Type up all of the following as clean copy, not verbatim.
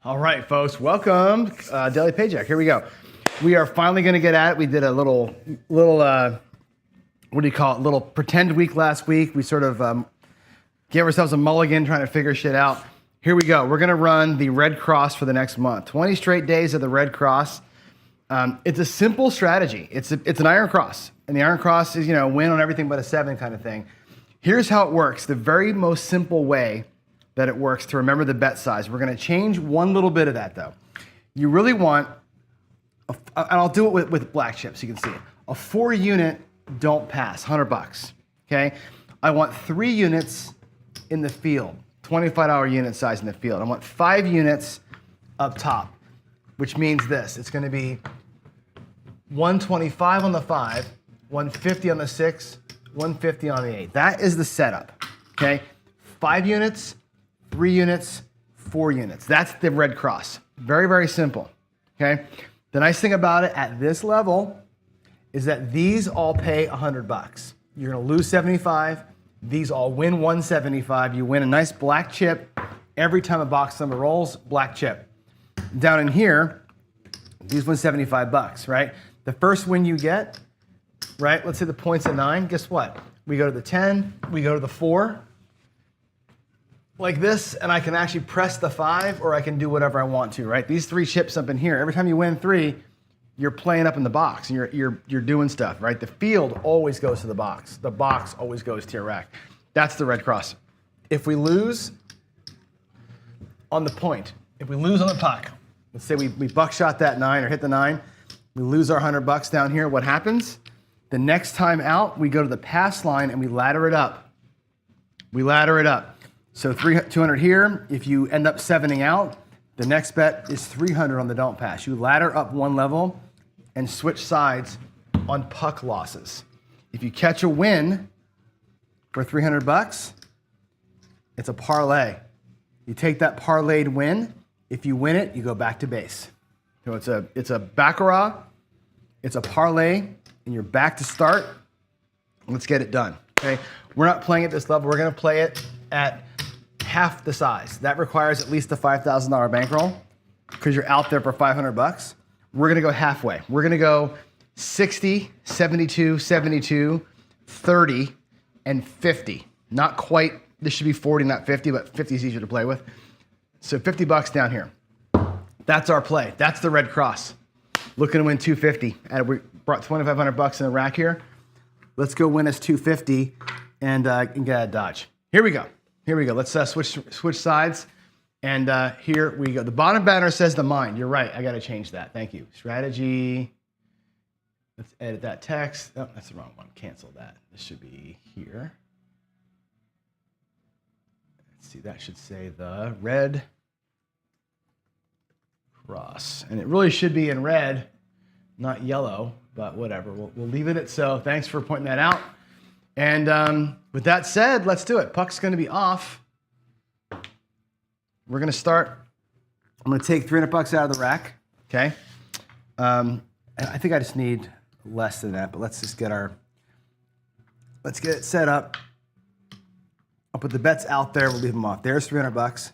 All right, folks, welcome. Daily Paycheck. Here we go. We are finally going to get at it. We did a little, what do you call it? Little pretend week last week. We sort of gave ourselves a mulligan trying to figure shit out. Here we go. We're going to run the Red Cross for the next month. 20 straight days of the Red Cross. It's a simple strategy. It's an Iron Cross. And the Iron Cross is, win on everything but a 7 kind of thing. Here's how it works. The very most simple way that it works to remember the bet size. We're going to change one little bit of that, though. You really want, and I'll do it with black chips, you can see it. A 4-unit don't pass, $100, okay? I want 3 units in the field, $25 unit size in the field. I want 5 units up top, which means this. It's going to be 125 on the 5, 150 on the 6, 150 on the 8. That is the setup, okay? 5 units, 3 units, 4 units. That's the Red Cross. Very, very simple, okay? The nice thing about it at this level is that these all pay $100. You're gonna lose 75. These all win 175. You win a nice black chip every time a box number rolls, black chip. Down in here, these win $75, right? The first win you get, right? Let's say the point's at 9. Guess what? We go to the 10, we go to the 4, like this, and I can actually press the 5, or I can do whatever I want to, right? These 3 chips up in here, every time you win 3, you're playing up in the box, and you're doing stuff, right? The field always goes to the box. The box always goes to your rack. That's the Red Cross. If we lose on the point, if we lose on the puck, let's say we buckshot that 9 or hit the 9, we lose our $100 down here, what happens? The next time out, we go to the pass line and we ladder it up. We ladder it up. So 200 here. If you end up 7ing out, the next bet is 300 on the don't pass. You ladder up 1 level and switch sides on puck losses. If you catch a win for $300, it's a parlay. You take that parlayed win. If you win it, you go back to base. So it's a Baccarat, it's a parlay, and you're back to start. Let's get it done, okay? We're not playing at this level. We're gonna play it at half the size. That requires at least a $5,000 bankroll because you're out there for $500. We're gonna go halfway. We're gonna go 60, 72, 72, 30, and 50. Not quite, this should be 40, not 50, but 50 is easier to play with. So $50 down here. That's our play. That's the Red Cross. Looking to win 250. And we brought $2,500 in the rack here. Let's go win us 250 and get a dodge. Here we go. Here we go. Let's switch sides. And here we go. The bottom banner says the mind. You're right. I got to change that. Thank you. Strategy. Let's edit that text. Oh, that's the wrong one. Cancel that. This should be here. Let's see. That should say the Red Cross. And it really should be in red, not yellow, but whatever. We'll leave it at so. Thanks for pointing that out. And with that said, let's do it. Puck's going to be off. We're going to start. I'm going to take $300 out of the rack. Okay. And I think I just need less than that, but let's just get let's get it set up. I'll put the bets out there. We'll leave them off. There's $300.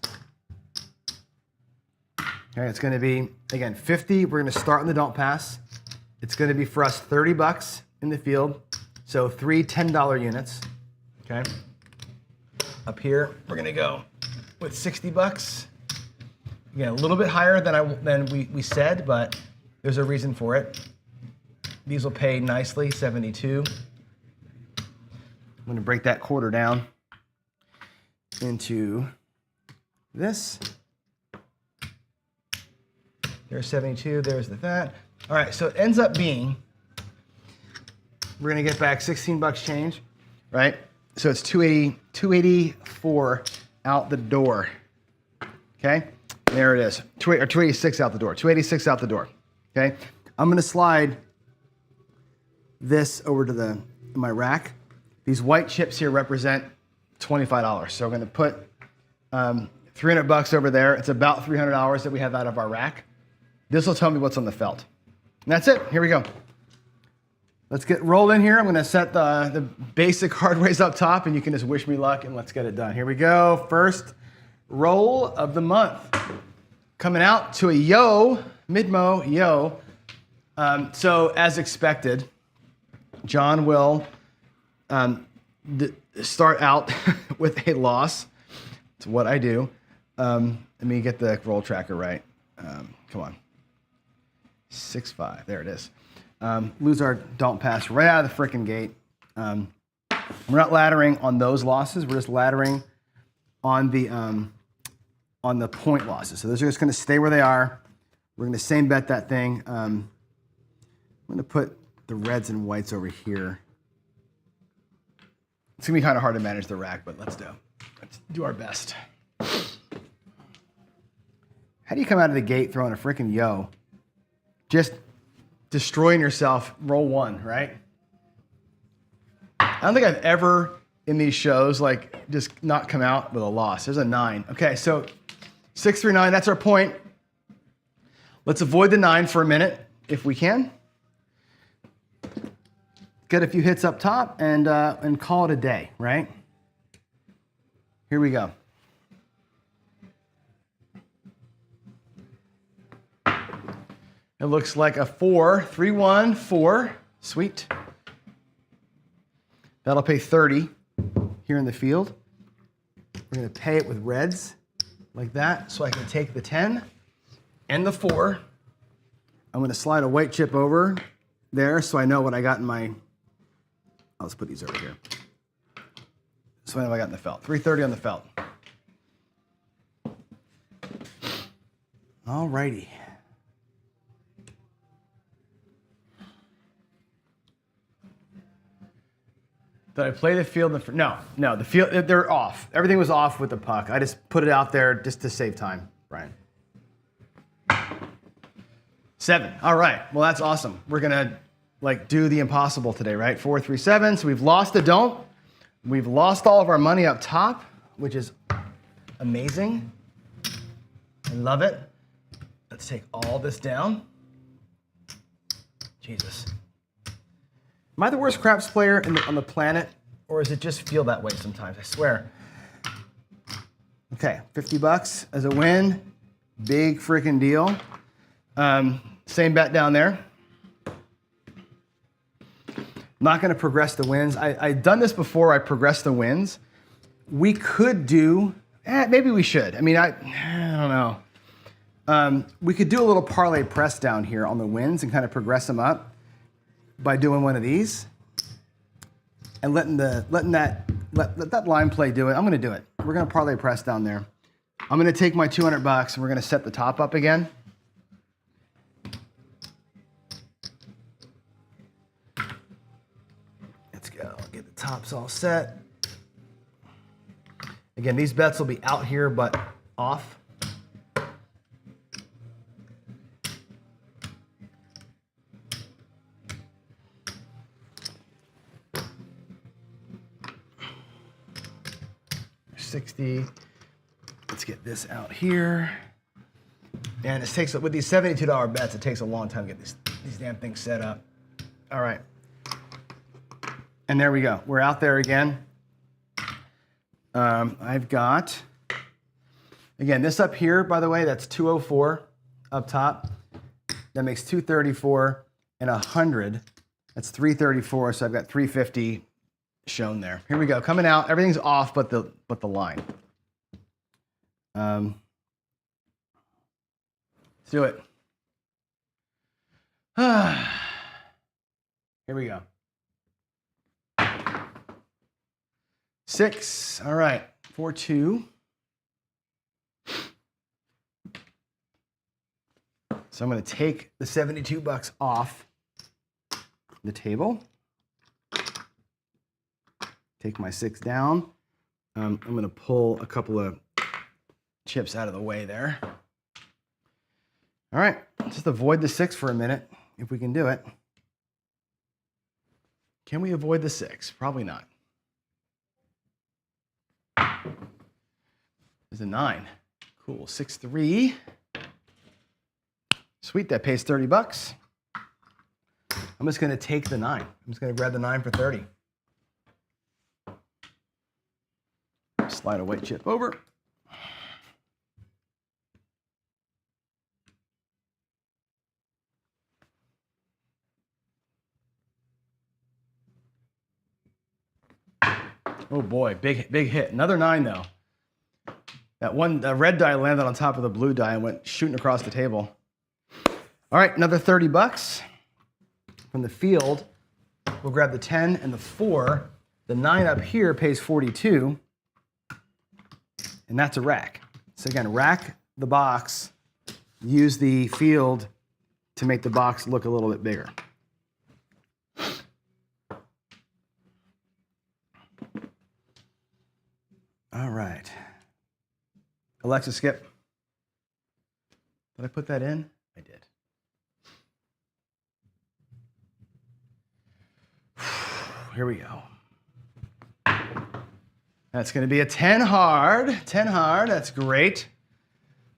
Okay, it's going to be, again, 50. We're going to start in the don't pass. It's going to be for us $30 in the field. So 3 $10 units. Okay. Up here, we're going to go with $60. Again, a little bit higher than we said, but there's a reason for it. These will pay nicely, 72. I'm going to break that quarter down into this. There's 72, there's that. All right, so it ends up being, we're gonna get back 16 bucks change, right? So it's 284 out the door, okay? There it is, 286 out the door, 286 out the door, okay? I'm gonna slide this over to my rack. These white chips here represent $25. So I'm gonna put $300 over there. It's about $300 that we have out of our rack. This will tell me what's on the felt. And that's it. Here we go. Let's get rolled in here. I'm going to set the basic hard ways up top, and you can just wish me luck, and let's get it done. Here we go. First roll of the month. Coming out to a yo, mid-mo, yo. So as expected, John will start out with a loss. It's what I do. Let me get the roll tracker right. Come on. 6-5. There it is. Lose our don't pass right out of the frickin' gate. We're not laddering on those losses. We're just laddering on the point losses. So those are just going to stay where they are. We're going to same bet that thing. I'm going to put the reds and whites over here. It's going to be kind of hard to manage the rack, but let's do our best. How do you come out of the gate throwing a frickin' yo? Just destroying yourself, roll one, right? I don't think I've ever in these shows like just not come out with a loss. There's a 9. Okay, so 6 through 9, that's our point. Let's avoid the 9 for a minute if we can. Get a few hits up top and call it a day, right? Here we go. It looks like a 4, 3, 1, 4. Sweet. That'll pay 30 here in the field. We're going to pay it with reds like that so I can take the 10 and the 4. I'm going to slide a white chip over there so I know what I got in my... Let's put these over here. So I know what I got in the felt. 330 on the felt. All righty. Did I play the field? No, the field, they're off. Everything was off with the puck. I just put it out there just to save time, Brian. 7, all right. Well, that's awesome. We're gonna do the impossible today, right? 4, 3, 7, so we've lost the don't. We've lost all of our money up top, which is amazing. I love it. Let's take all this down. Jesus. Am I the worst craps player on the planet, or does it just feel that way sometimes? I swear. Okay, $50 as a win. Big freaking deal. Same bet down there. Not going to progress the wins. I've done this before. I progressed the wins. We could do, maybe we should. I mean, I don't know. We could do a little parlay press down here on the wins and kind of progress them up by doing one of these and letting that line play do it. I'm going to do it. We're going to parlay press down there. I'm going to take my $200 and we're going to set the top up again. Let's go. Get the tops all set. Again, these bets will be out here but off. $60. Let's get this out here. And it takes, with these $72 bets, it takes a long time to get these damn things set up. All right. And there we go. We're out there again. I've got, again, this up here, by the way, that's 204 up top. That makes 234 and 100. That's 334, so I've got 350 shown there. Here we go. Coming out. Everything's off but the line. Let's do it. Here we go. 6. All right. 4, 2. So I'm going to take the $72 off the table. Take my 6 down. I'm going to pull a couple of chips out of the way there. All right, just avoid the 6 for a minute, if we can do it. Can we avoid the 6? Probably not. There's a 9. Cool, 6-3. Sweet, that pays 30 bucks. I'm just gonna take the 9. I'm just gonna grab the 9 for 30. Slide a white chip over. Oh boy, big hit. Another 9 though. That one, the red die landed on top of the blue die and went shooting across the table. All right, another 30 bucks from the field. We'll grab the 10 and the 4. The 9 up here pays 42, and that's a rack. So again, rack the box, use the field to make the box look a little bit bigger. All right. Alexa, skip. Did I put that in? I did. Here we go. That's going to be a 10 hard. 10 hard. That's great.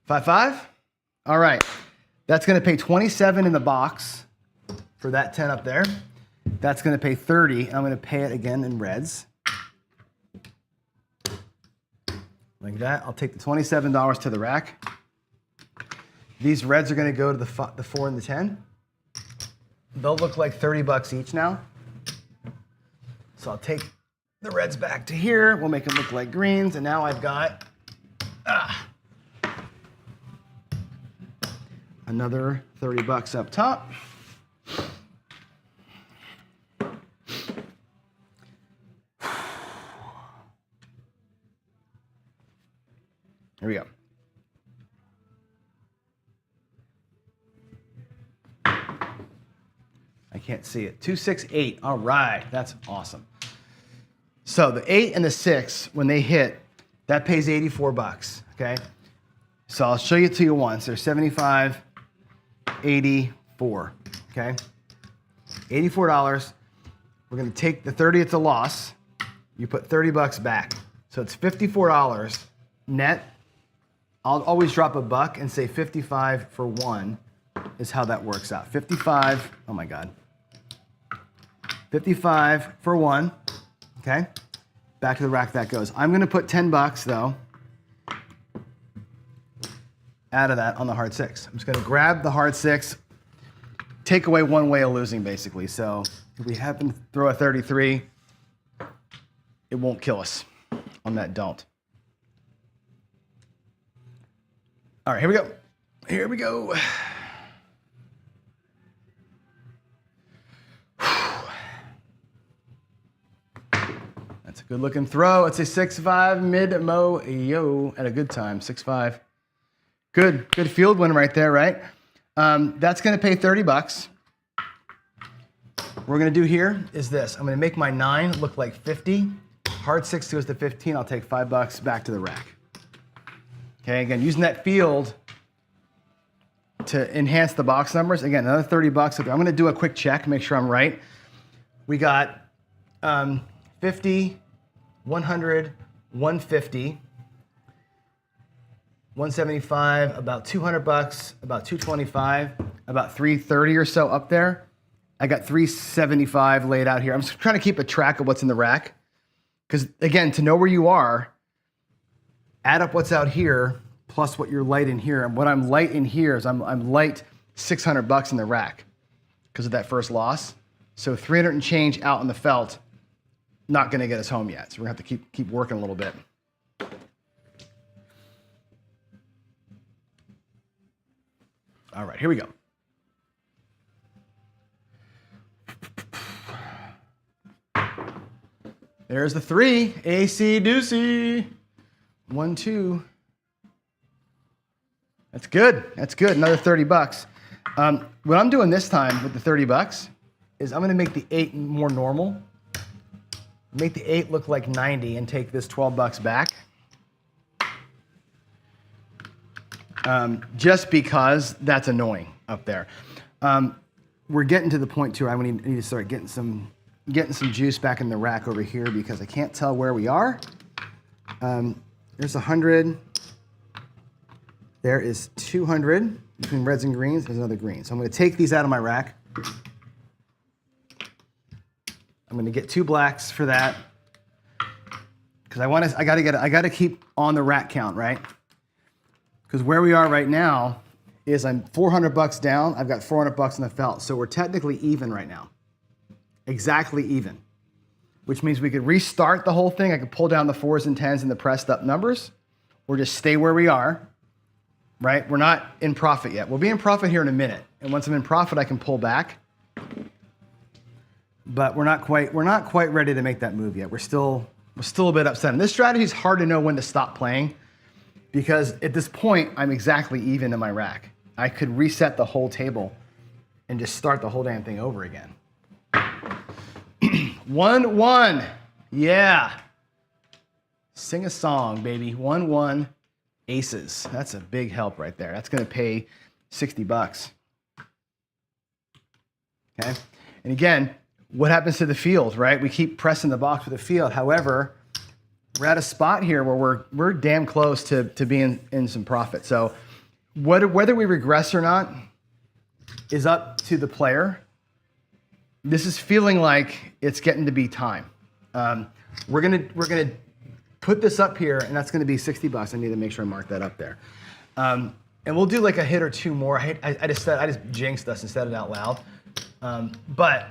5-5. All right. That's going to pay 27 in the box for that 10 up there. That's going to pay 30. I'm going to pay it again in reds. Like that. I'll take the $27 to the rack. These reds are going to go to the 4 and the 10. They'll look like 30 bucks each now. So I'll take the reds back to here. We'll make them look like greens. And now I've got another 30 bucks up top. Here we go. I can't see it. 2, 6, 8. All right, that's awesome. So the 8 and the 6, when they hit, that pays 84 bucks, okay? So I'll show you to you once. There's 75, 84, okay? $84. We're gonna take the 30, it's a loss. You put 30 bucks back. So it's $54 net. I'll always drop a buck and say 55 for 1 is how that works out. 55, oh my God. 55 for 1, okay? Back to the rack that goes. I'm gonna put 10 bucks though, out of that on the hard 6. I'm just gonna grab the hard 6, take away one way of losing basically. So if we happen to throw a 33, it won't kill us on that don't. All right, here we go. Here we go. That's a good looking throw. It's a 6-5 mid-mo yo at a good time. 6-5. Good field win right there, right? That's gonna pay 30 bucks. What we're gonna do here is this. I'm gonna make my 9 look like 50. Hard 6 goes to 15. I'll take 5 bucks back to the rack. Okay, again, using that field to enhance the box numbers. Again, another 30 bucks. I'm gonna do a quick check, make sure I'm right. We got 50, 100, 150, 175, about 200 bucks, about 225, about 330 or so up there. I got 375 laid out here. I'm just trying to keep a track of what's in the rack. Because again, to know where you are, add up what's out here plus what you're light in here. And what I'm light in here is I'm light 600 bucks in the rack because of that first loss. So 300 and change out in the felt, not gonna get us home yet. So we're gonna have to keep working a little bit. All right, here we go. There's the 3, AC doozy. 1, 2. That's good, that's good, another 30 bucks. What I'm doing this time with the 30 bucks is I'm gonna make the 8 more normal. Make the 8 look like 90 and take this 12 bucks back. Just because that's annoying up there. We're getting to the point too where I need to start getting some juice back in the rack over here because I can't tell where we are. There's 100, There is 200 between reds and greens. There's another green. So I'm going to take these out of my rack. I'm going to get 2 blacks for that because I got to keep on the rack count, right? Because where we are right now is I'm $400 down. I've got $400 in the felt, so we're technically even right now, exactly even, which means we could restart the whole thing. I could pull down the 4s and 10s and the pressed up numbers, or just stay where we are. Right? We're not in profit yet. We'll be in profit here in a minute. And once I'm in profit, I can pull back. But we're not quite ready to make that move yet. We're still a bit upset. And this strategy is hard to know when to stop playing because at this point, I'm exactly even in my rack. I could reset the whole table and just start the whole damn thing over again. 1-1. Yeah. Sing a song, baby. 1-1. Aces. That's a big help right there. That's going to pay $60. Okay. And again, what happens to the field, right? We keep pressing the box with the field. However, we're at a spot here where we're damn close to being in some profit. So whether we regress or not is up to the player. This is feeling like it's getting to be time. We're gonna put this up here, and that's going to be $60. I need to make sure I mark that up there. And we'll do like a hit or 2 more. I just jinxed us and said it out loud. But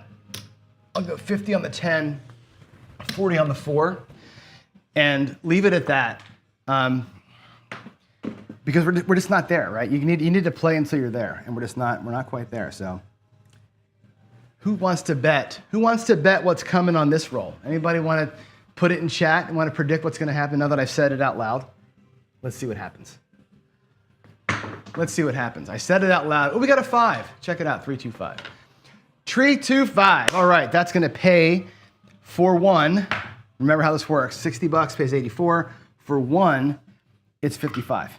I'll go 50 on the 10, 40 on the 4, and leave it at that. Because we're just not there, right? You need to play until you're there, and we're not quite there. So who wants to bet? Who wants to bet what's coming on this roll? Anybody want to put it in chat and want to predict what's going to happen now that I've said it out loud? Let's see what happens. Let's see what happens. I said it out loud. Oh, we got a 5. Check it out, 325. 325. All right, that's going to pay for 1. Remember how this works. $60 pays 84. For 1, it's 55.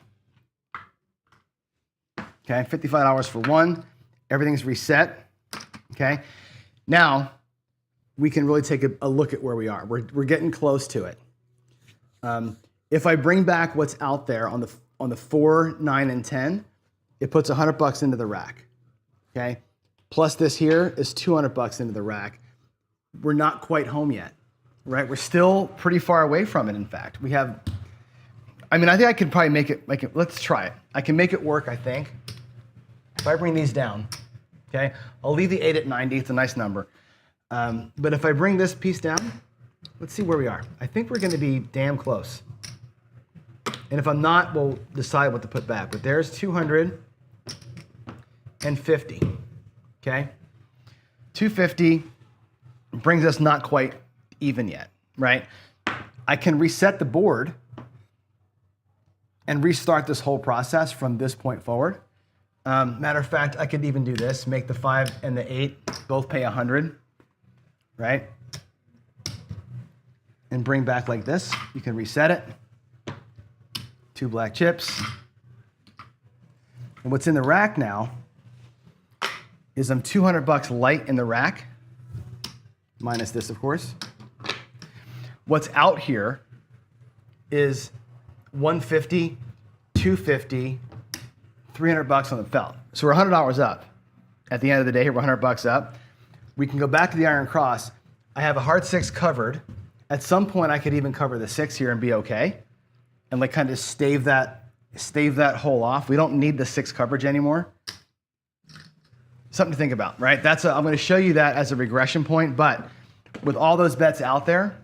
Okay, $55 for 1. Everything's reset. Okay, now we can really take a look at where we are. We're getting close to it. If I bring back what's out there on the 4, 9, and 10, it puts $100 into the rack. Okay, plus this here is $200 into the rack. We're not quite home yet, right? We're still pretty far away from it. In fact, we have. I mean, I think I could probably make it. Let's try it. I can make it work. I think if I bring these down. Okay, I'll leave the 8 at 90. It's a nice number. But if I bring this piece down, let's see where we are. I think we're going to be damn close. And if I'm not, we'll decide what to put back. But there's 250. Okay? 250 brings us not quite even yet, right? I can reset the board and restart this whole process from this point forward. Matter of fact, I could even do this, make the 5 and the 8 both pay 100. Right? And bring back like this. You can reset it. 2 black chips. And what's in the rack now is I'm $200 light in the rack, minus this, of course. What's out here is 150, 250, $300 on the felt. So we're $100 up. At the end of the day, here we're $100 up. We can go back to the Iron Cross. I have a hard 6 covered. At some point, I could even cover the 6 here and be okay, and like kind of stave that hole off. We don't need the 6 coverage anymore. Something to think about, right? I'm going to show you that as a regression point, but with all those bets out there,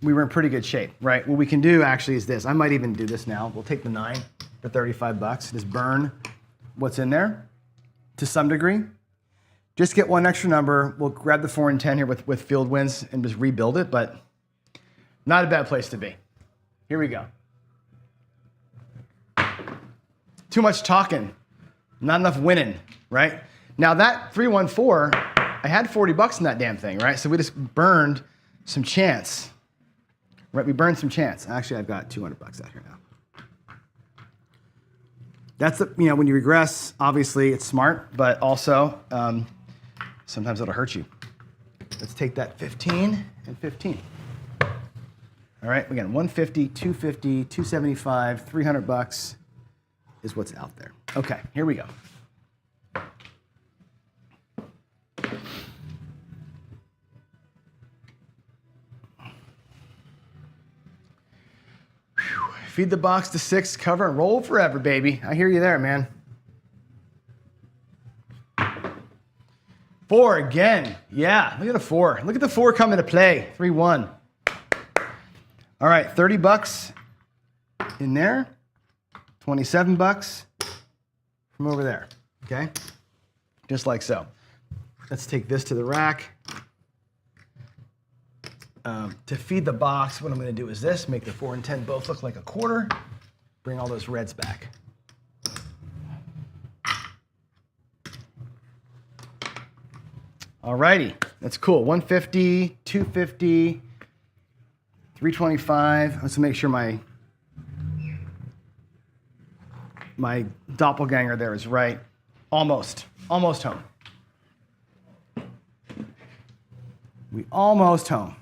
we were in pretty good shape, right? What we can do actually is this. I might even do this now. We'll take the 9 for $35. Just burn what's in there to some degree. Just get one extra number. We'll grab the 4 and 10 here with field wins and just rebuild it, but not a bad place to be. Here we go. Too much talking, not enough winning, right? Now that 314, I had $40 in that damn thing, right? So we just burned some chance, right? We burned some chance. Actually, I've got $200 out here now. That's when you regress, obviously it's smart, but also sometimes it'll hurt you. Let's take that 15 and 15. All right, again, 150, 250, 275, $300. is what's out there. Okay, here we go. Feed the box to 6, cover and roll forever, baby. I hear you there, man. 4 again. Yeah, look at the 4. Look at the 4 come into play. 3-1. All right, 30 bucks in there. 27 bucks from over there, okay? Just like so. Let's take this to the rack. To feed the box, what I'm going to do is this, make the 4 and 10 both look like a quarter, bring all those reds back. Alrighty, that's cool. 150, 250, 325. Let's make sure my doppelganger there is right. Almost home. We almost home.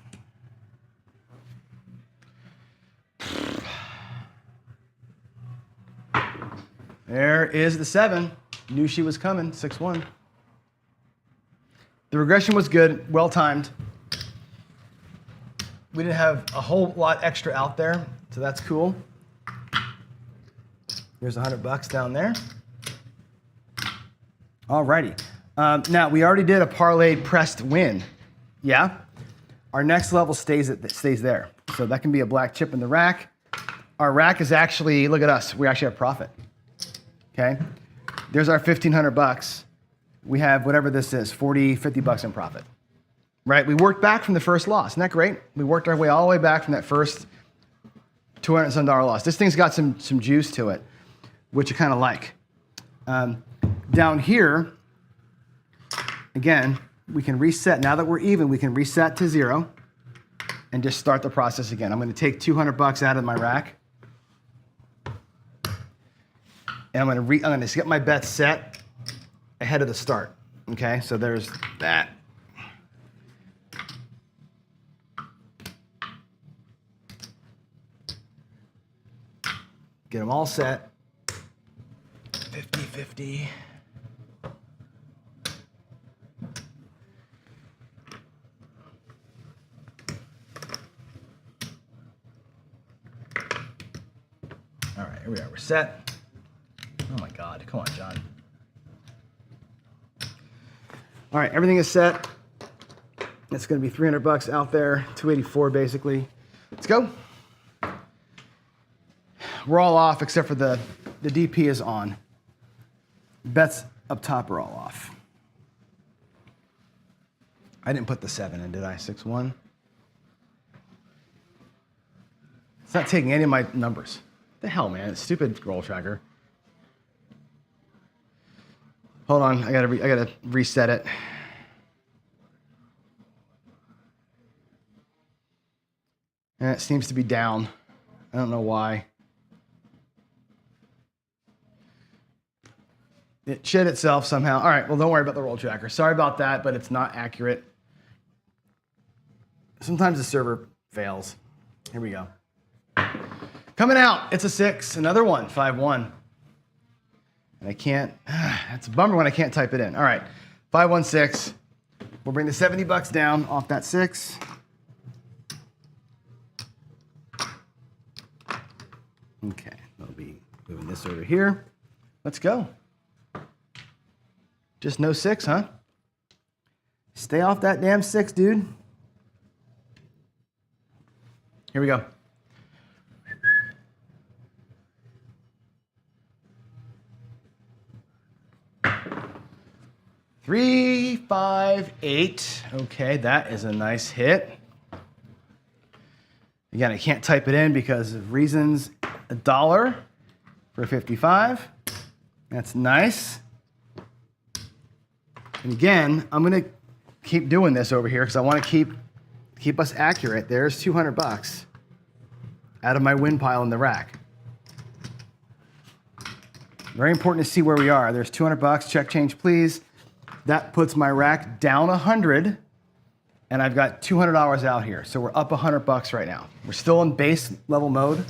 There is the 7. Knew she was coming, 6-1. The regression was good, well timed. We didn't have a whole lot extra out there, so that's cool. There's $100 down there. Alrighty. Now, we already did a parlay pressed win. Yeah? Our next level stays there. So that can be a black chip in the rack. Our rack is actually, look at us, we actually have profit. Okay? There's our $1,500. We have whatever this is, 40, 50 bucks in profit. Right? We worked back from the first loss. Isn't that great? We worked our way all the way back from that first $200 and some loss. This thing's got some juice to it, which you kind of like. Down here, again, we can reset. Now that we're even, we can reset to 0 and just start the process again. I'm going to take $200 out of my rack. And I'm going to get my bets set ahead of the start. Okay, so there's that. Get them all set. 50-50. All right, here we are. We're set. Oh my God, come on, John. All right, everything is set. It's going to be $300 out there, 284 basically. Let's go. We're all off except for the DP is on. Bets up top are all off. I didn't put the 7 in, did I? 6-1. It's not taking any of my numbers. What the hell, man? It's stupid roll tracker. Hold on, I gotta reset it. And it seems to be down. I don't know why. It shed itself somehow. All right, well, don't worry about the roll tracker. Sorry about that, but it's not accurate. Sometimes the server fails. Here we go. Coming out, it's a 6, another one, 5-1. And I can't, that's a bummer when I can't type it in. All right, 516. We'll bring the $70 down off that 6. Okay, I'll be moving this over here. Let's go. Just no 6, huh? Stay off that damn 6, dude. Here we go. Three, 5, 8. Okay, that is a nice hit. Again, I can't type it in because of reasons. $1 for 55. That's nice. And again, I'm gonna keep doing this over here because I want to keep us accurate. There's $200 out of my win pile in the rack. Very important to see where we are. There's $200. Check change, please. That puts my rack down 100, and I've got $200 out here. So we're up $100 right now. We're still in base level mode,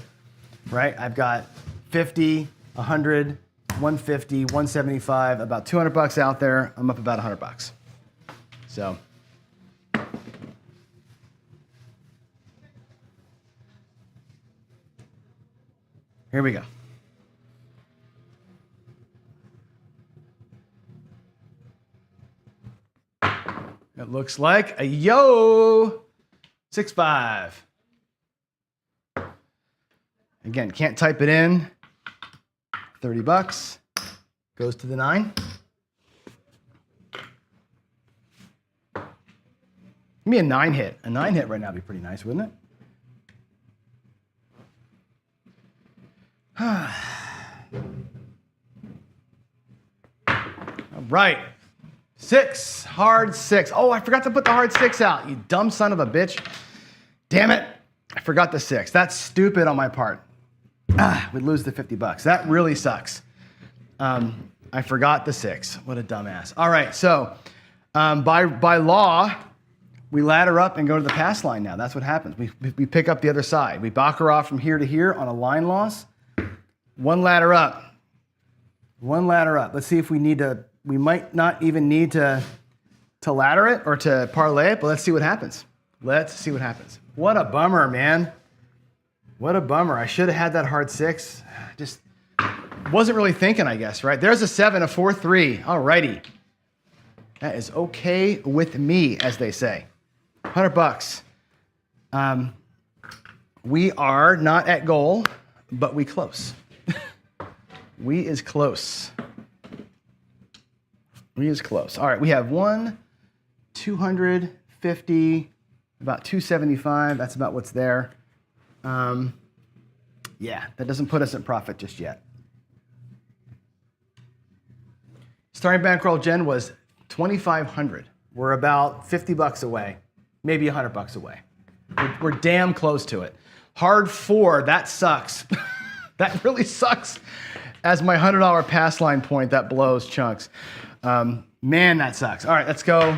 right? I've got 50, 100, 150, 175, about 200 bucks out there. I'm up about 100 bucks. So. Here we go. It looks like a yo 6-5. Again, can't type it in. 30 bucks goes to the 9. Give me a 9 hit. A 9 hit right now would be pretty nice, wouldn't it? All right. 6, hard 6. Oh, I forgot to put the hard 6 out, you dumb son of a bitch. Damn it. I forgot the 6. That's stupid on my part. We'd lose the 50 bucks. That really sucks. I forgot the 6. What a dumbass. All right, so by law, we ladder up and go to the pass line now. That's what happens. We pick up the other side. We Baccarat from here to here on a line loss. One ladder up. One ladder up. Let's see if we need to. We might not even need to ladder it or to parlay it, but let's see what happens. Let's see what happens. What a bummer, man. What a bummer. I should have had that hard 6. Just wasn't really thinking, I guess, right? There's a 7, a 4, 3. All righty. That is okay with me, as they say. 100 bucks. We are not at goal, but we close. We is close. We is close. All right, we have 250, about 275. That's about what's there. Yeah, that doesn't put us in profit just yet. Starting bankroll, Jen, was 2,500. We're about 50 bucks away, maybe 100 bucks away. We're damn close to it. Hard 4, that sucks. That really sucks. As my $100 pass line point, that blows chunks. Man, that sucks. All right, let's go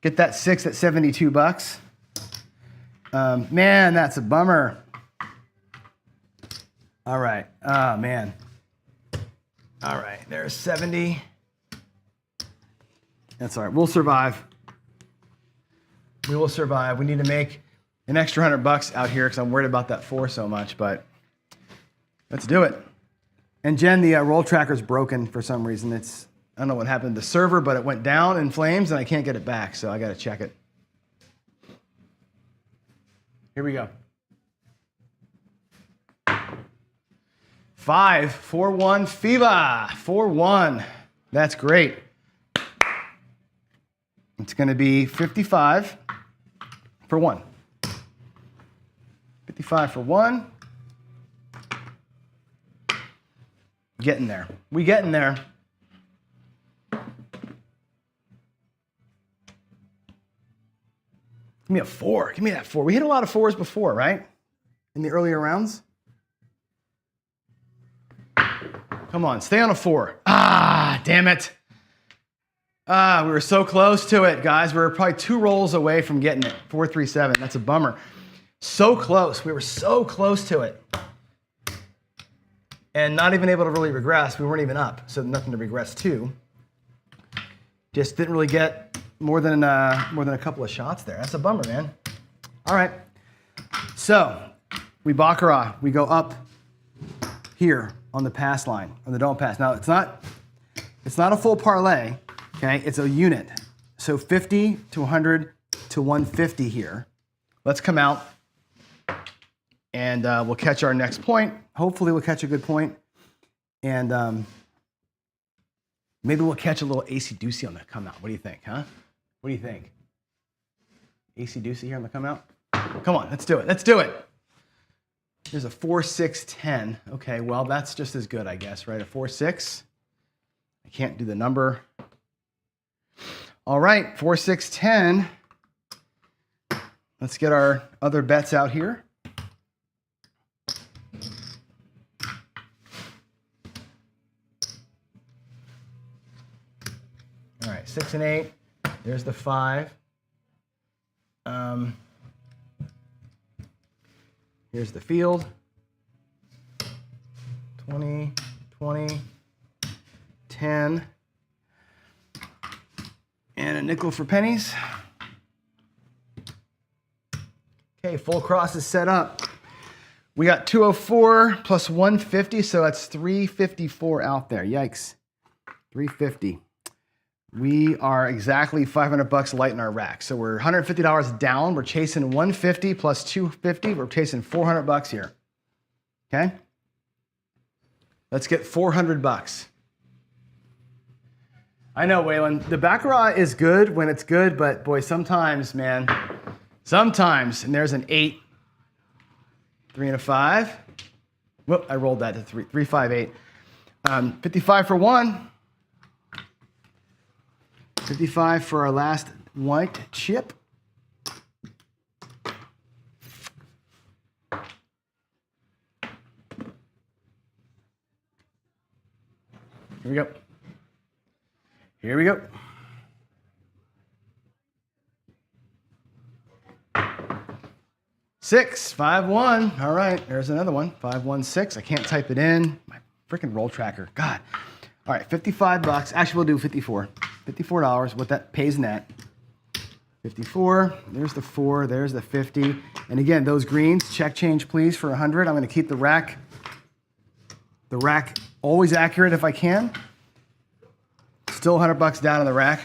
get that 6 at 72 bucks. Man, that's a bummer. All right. Oh, man. All right, there's 70. That's all right. We'll survive. We will survive. We need to make an extra 100 bucks out here because I'm worried about that 4 so much, but let's do it. And Jen, the roll tracker's broken for some reason. I don't know what happened to the server, but it went down in flames and I can't get it back, so I got to check it. Here we go. 5, 4, 1, Fiva, 4, 1. That's great. It's going to be 55 for 1. 55 for 1. Getting there. We getting there. Give me a 4. Give me that 4. We hit a lot of 4s before, right? In the earlier rounds. Come on, stay on a 4. Ah, damn it. We were so close to it, guys. We were probably 2 rolls away from getting it. 4, 3, 7. That's a bummer. So close. We were so close to it. And not even able to really regress. We weren't even up, so nothing to regress to. Just didn't really get more than a couple of shots there. That's a bummer, man. All right. So we Baccarat. We go up here on the pass line, on the don't pass. Now it's not a full parlay. Okay, it's a unit. So 50 to 100 to 150 here. Let's come out and we'll catch our next point. Hopefully we'll catch a good point. And maybe we'll catch a little AC-doocy on the come out. What do you think, huh? What do you think? AC-doocy here on the come out? Come on, let's do it. Let's do it. There's a 4, 6, 10. Okay, well, that's just as good, I guess, right? A 4, 6. I can't do the number. All right, 4, 6, 10. Let's get our other bets out here. All right, 6 and 8. There's the 5. Here's the field. 20, 20, 10. And a nickel for pennies. Okay, full cross is set up. We got 204 plus 150, so that's 354 out there. Yikes. 350. We are exactly 500 bucks light in our rack. So we're $150 down. We're chasing 150 plus 250. We're chasing 400 bucks here. Okay? Let's get 400 bucks. I know, Waylon, the Baccarat is good when it's good, but boy, sometimes, man, sometimes, and there's an 8, 3 and a 5. Whoop, I rolled that to 3, 3, 5, 8. 55 for 1. 55 for our last white chip. Here we go. Here we go. Six, 5, 1. All right, there's another one. 5, 1, 6. I can't type it in. My freaking roll tracker. God. All right, 55 bucks. Actually, we'll do 54. $54, what that pays net. 54, there's the 4, there's the 50. And again, those greens, check change please for 100. I'm gonna keep the rack always accurate if I can. Still 100 bucks down on the rack.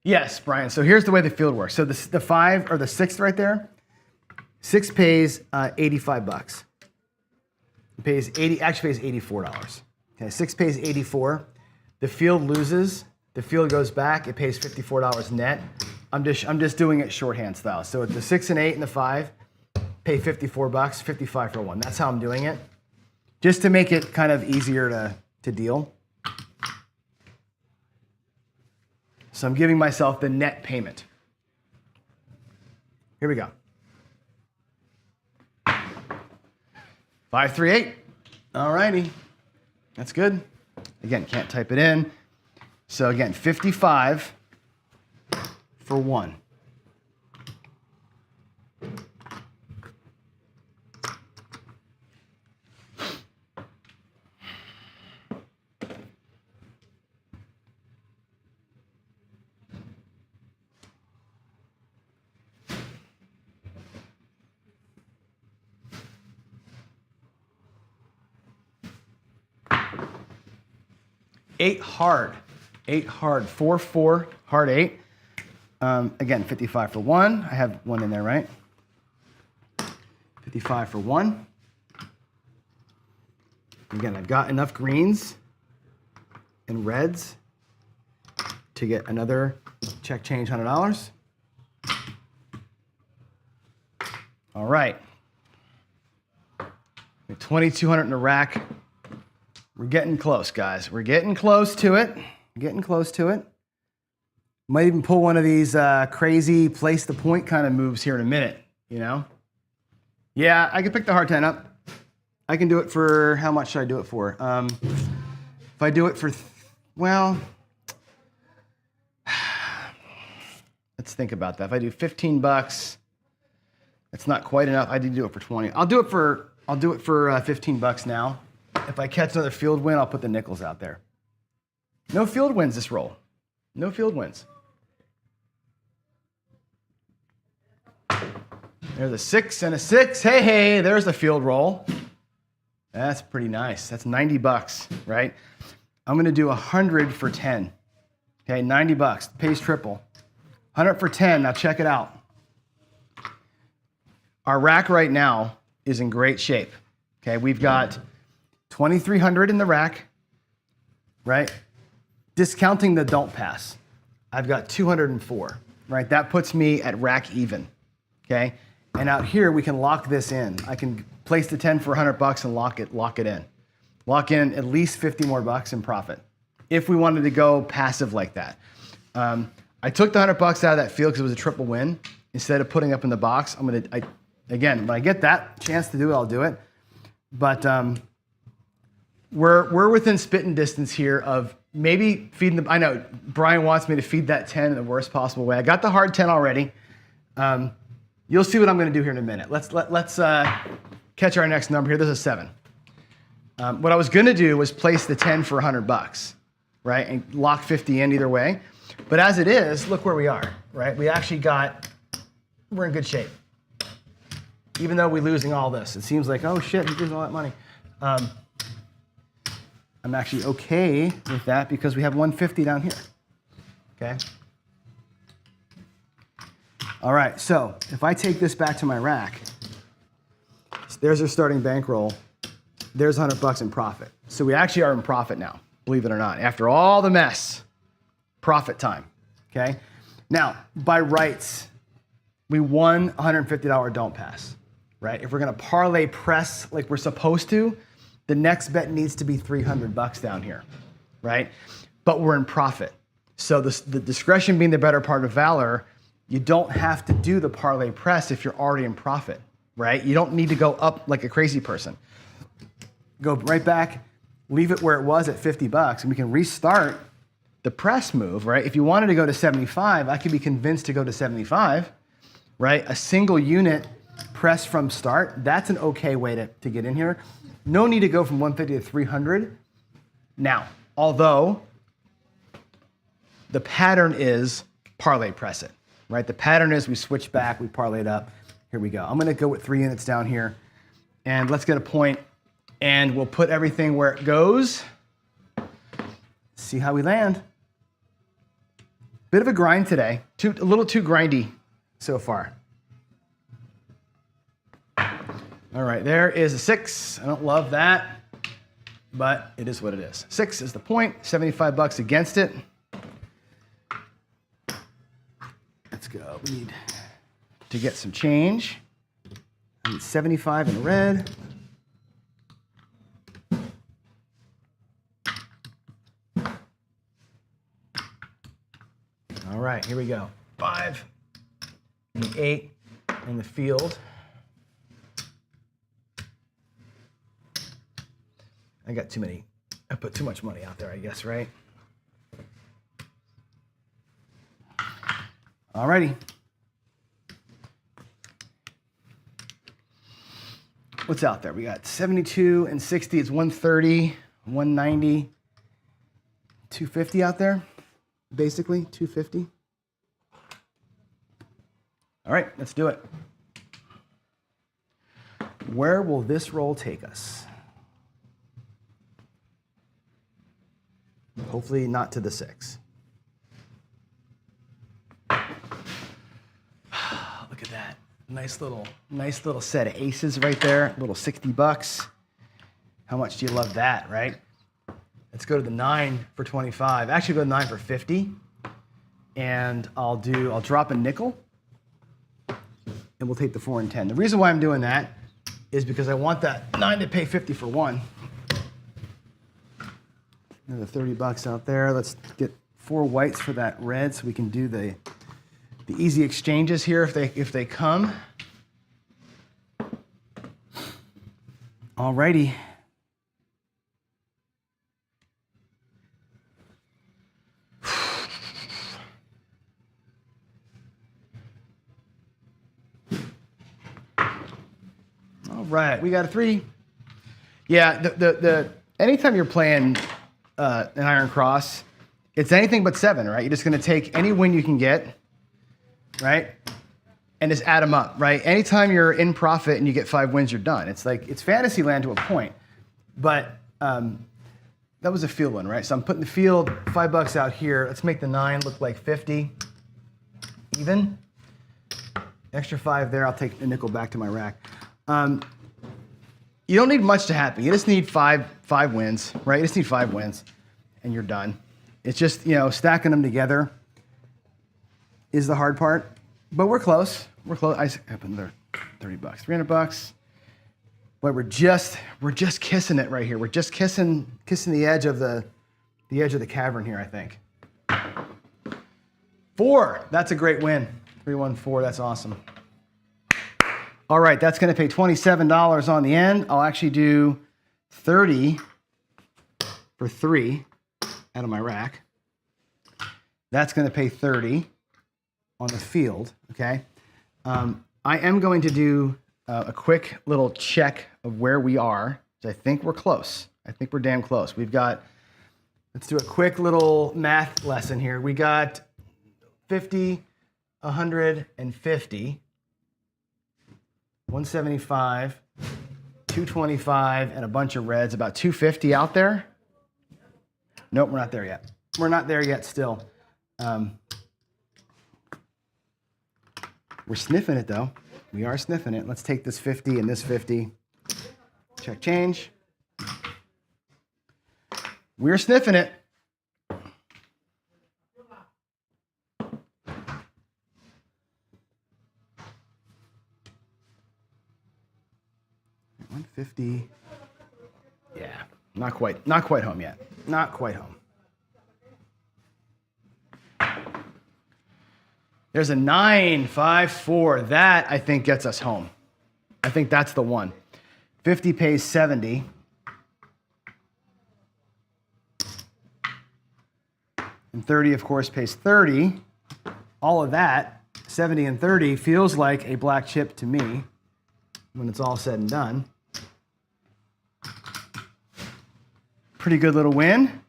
Yes, Brian. So here's the way the field works. So the 5 or the 6 right there, 6 pays 85 bucks. It pays 80, actually pays $84. Okay, 6 pays 84. The field loses. The field goes back. It pays $54 net. I'm just doing it shorthand style. So the 6 and 8 and the 5 pay 54 bucks, 55 for 1. That's how I'm doing it, just to make it kind of easier to deal. So I'm giving myself the net payment. Here we go. 5, 3, 8. All righty. That's good. Again, can't type it in. So again, 55 for 1. Eight hard, 4, 4, hard 8. Again, 55 for 1. I have 1 in there, right? 55 for 1. Again, I've got enough greens and reds to get another check change $100. All right. 2,200 in the rack. We're getting close, guys. We're getting close to it. Getting close to it. Might even pull one of these crazy place the point kind of moves here in a minute, you know? Yeah, I can pick the hard 10 up. I can do it for, how much should I do it for? If I do it for, well, let's think about that. If I do 15 bucks, that's not quite enough. I did do it for 20. I'll do it for 15 bucks now. If I catch another field win, I'll put the nickels out there. No field wins this roll. No field wins. There's a 6 and a 6. Hey, hey, there's the field roll. That's pretty nice. That's 90 bucks, right? I'm going to do 100 for 10. Okay, 90 bucks. Pays triple. 100 for 10. Now check it out. Our rack right now is in great shape. Okay, we've got 2,300 in the rack, right? Discounting the don't pass, I've got 204, right? That puts me at rack even, okay? And out here, we can lock this in. I can place the 10 for 100 bucks and lock it in. Lock in at least 50 more bucks in profit if we wanted to go passive like that. I took the 100 bucks out of that field because it was a triple win. Instead of putting up in the box, again, when I get that chance to do it, I'll do it. But we're within spitting distance here of maybe feeding the, I know Brian wants me to feed that 10 in the worst possible way. I got the hard 10 already. You'll see what I'm going to do here in a minute. Let's catch our next number here. This is 7. What I was going to do was place the 10 for $100, right? And lock 50 in either way. But as it is, look where we are, right? We actually we're in good shape. Even though we're losing all this. It seems like, oh shit, we're losing all that money. I'm actually okay with that because we have 150 down here, okay? All right, so if I take this back to my rack, there's our starting bankroll. There's $100 in profit. So we actually are in profit now, believe it or not. After all the mess, profit time, okay? Now, by rights, we won $150 don't pass, right? If we're gonna parlay press like we're supposed to, the next bet needs to be $300 down here, right? But we're in profit. So the discretion being the better part of valor, you don't have to do the parlay press if you're already in profit, right? You don't need to go up like a crazy person. Go right back, leave it where it was at $50, and we can restart the press move, right? If you wanted to go to 75, I could be convinced to go to 75, right? A single unit press from start, that's an okay way to get in here. No need to go from 150 to 300. Now, although the pattern is parlay press it, right? The pattern is we switch back, we parlay it up. Here we go. I'm gonna go with 3 units down here, and let's get a point, and we'll put everything where it goes. See how we land. Bit of a grind today, a little too grindy so far. All right, there is a 6. I don't love that, but it is what it is. 6 is the point, $75 against it. Let's go. We need to get some change. I need 75 in red. All right, here we go. 5, and 8 in the field. I got too many. I put too much money out there, I guess, right? All righty. What's out there? We got 72 and 60. It's 130, 190, 250 out there, basically, 250. All right, let's do it. Where will this roll take us? Hopefully not to the 6. Look at that. Nice little set of aces right there. Little $60. How much do you love that, right? Let's go to the 9 for 25. Actually, go to 9 for 50. And I'll drop a nickel. And we'll take the 4 and 10. The reason why I'm doing that is because I want that 9 to pay 50 for 1. Another $30 out there. Let's get 4 whites for that red so we can do the easy exchanges here if they come. All righty. All right, we got a 3. Yeah, the anytime you're playing an iron cross, it's anything but 7, right? You're just gonna take any win you can get, right? And just add them up, right? Anytime you're in profit and you get 5 wins, you're done. It's like, it's fantasy land to a point. But that was a field one, right? So I'm putting the field $5 out here. Let's make the 9 look like 50. Even. Extra 5 there, I'll take the nickel back to my rack. You don't need much to happen. You just need five wins, right? You just need 5 wins, and you're done. It's just, stacking them together is the hard part, but we're close. We're close. I have another $30, $300. Boy, we're just kissing it right here. We're just kissing the edge of the cavern here, I think. 4. That's a great win. 314. That's awesome. All right, that's going to pay $27 on the end. I'll actually do 30 for 3. out of my rack. That's going to pay 30 on the field, okay? I am going to do a quick little check of where we are. I think we're close. I think we're damn close. We've got, let's do a quick little math lesson here. We got 50, 150, 175, 225, and a bunch of reds, about 250 out there. Nope, we're not there yet. We're not there yet still. We're sniffing it though. We are sniffing it. Let's take this 50 and this 50. Check change. We're sniffing it. $150. Yeah, not quite home yet. Not quite home. There's a 954. That I think gets us home. I think that's the one. 50 pays 70. And 30, of course, pays 30. All of that, 70 and 30, feels like a black chip to me when it's all said and done. Pretty good little win.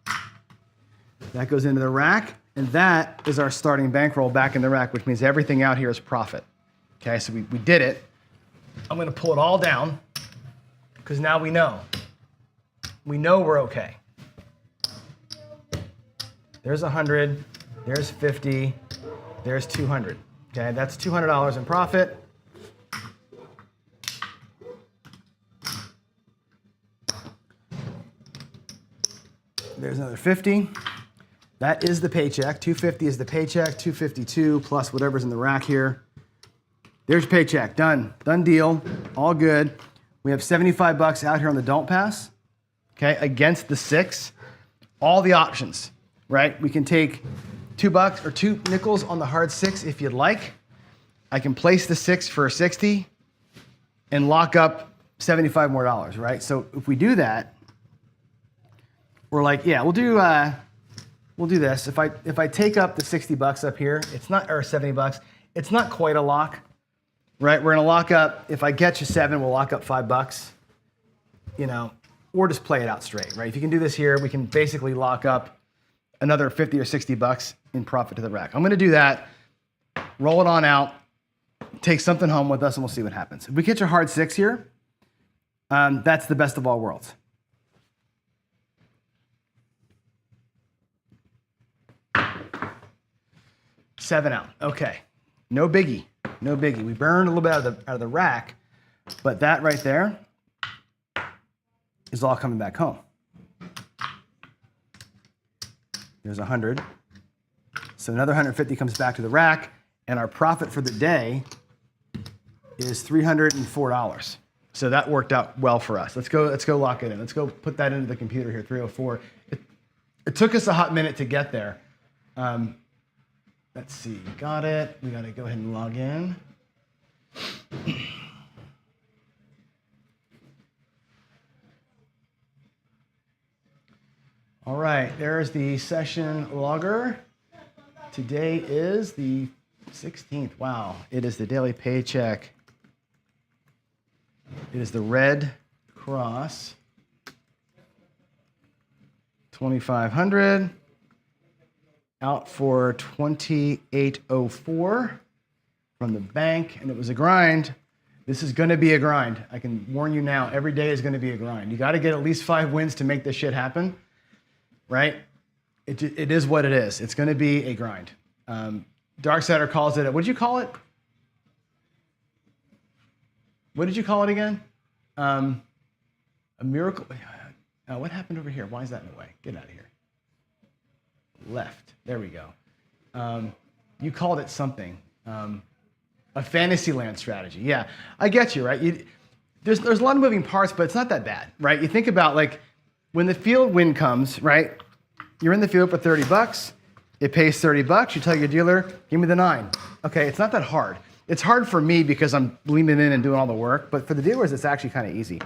That goes into the rack. And that is our starting bankroll back in the rack, which means everything out here is profit. Okay, so we did it. I'm going to pull it all down because now we know. We know we're okay. There's 100, there's 50, there's 200. Okay, that's $200 in profit. There's another 50. That is the paycheck. 250 is the paycheck. 252 plus whatever's in the rack here. There's your paycheck. Done. Done deal. All good. We have 75 bucks out here on the don't pass. Okay, against the 6. All the options, right? We can take $2 or 2 nickels on the hard 6 if you'd like. I can place the 6 for a 60 and lock up 75 more dollars, right? So if we do that, we're like, yeah, we'll do this. If I take up the 60 bucks up here, it's not, or 70 bucks, it's not quite a lock, right? We're gonna lock up, if I get you 7, we'll lock up $5, you know, or just play it out straight, right? If you can do this here, we can basically lock up another 50 or 60 bucks in profit to the rack. I'm gonna do that, roll it on out, take something home with us, and we'll see what happens. If we catch a hard 6 here, that's the best of all worlds. $7 out. Okay. No biggie. No biggie. We burned a little bit out of the rack, but that right there is all coming back home. There's 100. So another 150 comes back to the rack, and our profit for the day is $304. So that worked out well for us. Let's go lock it in. Let's go put that into the computer here, 304. It took us a hot minute to get there. Let's see, got it. We gotta go ahead and log in. All right, there's the session logger. Today is the 16th. Wow, it is the daily paycheck. It is the red cross. 2,500. Out for 2804 from the bank, and it was a grind. This is going to be a grind. I can warn you now, every day is going to be a grind. You got to get at least 5 wins to make this shit happen, right? It is what it is. It's going to be a grind. Darksider calls it, what did you call it? What did you call it again? A miracle. What happened over here? Why is that in the way? Get out of here. Left. There we go. You called it something. A Fantasyland strategy. Yeah, I get you, right? There's a lot of moving parts, but it's not that bad, right? You think about like when the field win comes, right? You're in the field for 30 bucks. It pays 30 bucks. You tell your dealer, give me the 9. Okay, it's not that hard. It's hard for me because I'm leaning in and doing all the work, but for the dealers, it's actually kind of easy.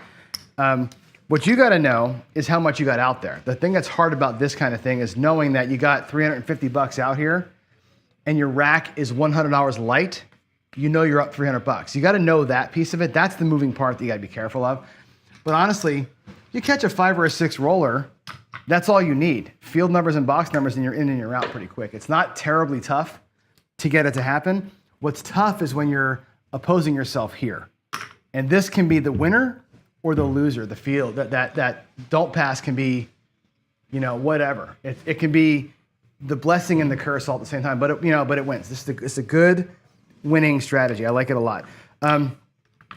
What you got to know is how much you got out there. The thing that's hard about this kind of thing is knowing that you got 350 bucks out here and your rack is $100 light, you know you're up 300 bucks. You got to know that piece of it. That's the moving part that you got to be careful of. But honestly, you catch a 5 or a 6 roller, that's all you need. Field numbers and box numbers, and you're in and you're out pretty quick. It's not terribly tough to get it to happen. What's tough is when you're opposing yourself here. And this can be the winner or the loser, the field. That don't pass can be, whatever. It can be the blessing and the curse all at the same time, but it wins. It's a good winning strategy. I like it a lot.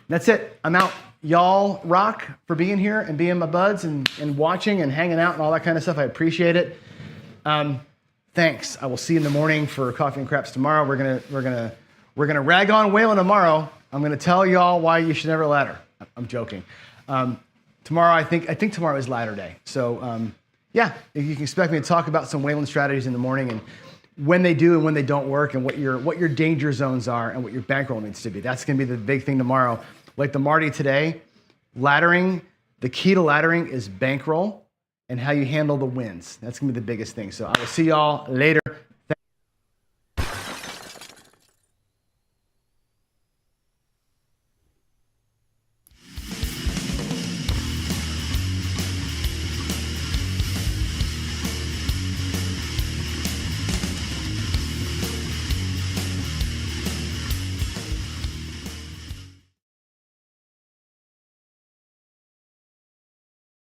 That's it. I'm out. Y'all rock for being here and being my buds and watching and hanging out and all that kind of stuff. I appreciate it. Thanks. I will see you in the morning for coffee and craps tomorrow. We're gonna rag on whaling tomorrow. I'm gonna tell y'all why you should never ladder. I'm joking. Tomorrow, I think tomorrow is ladder day. So yeah, you can expect me to talk about some whaling strategies in the morning and when they do and when they don't work and what your danger zones are and what your bankroll needs to be. That's gonna be the big thing tomorrow. Like the Marty today, laddering, the key to laddering is bankroll and how you handle the winds. That's gonna be the biggest thing. So I will see y'all later.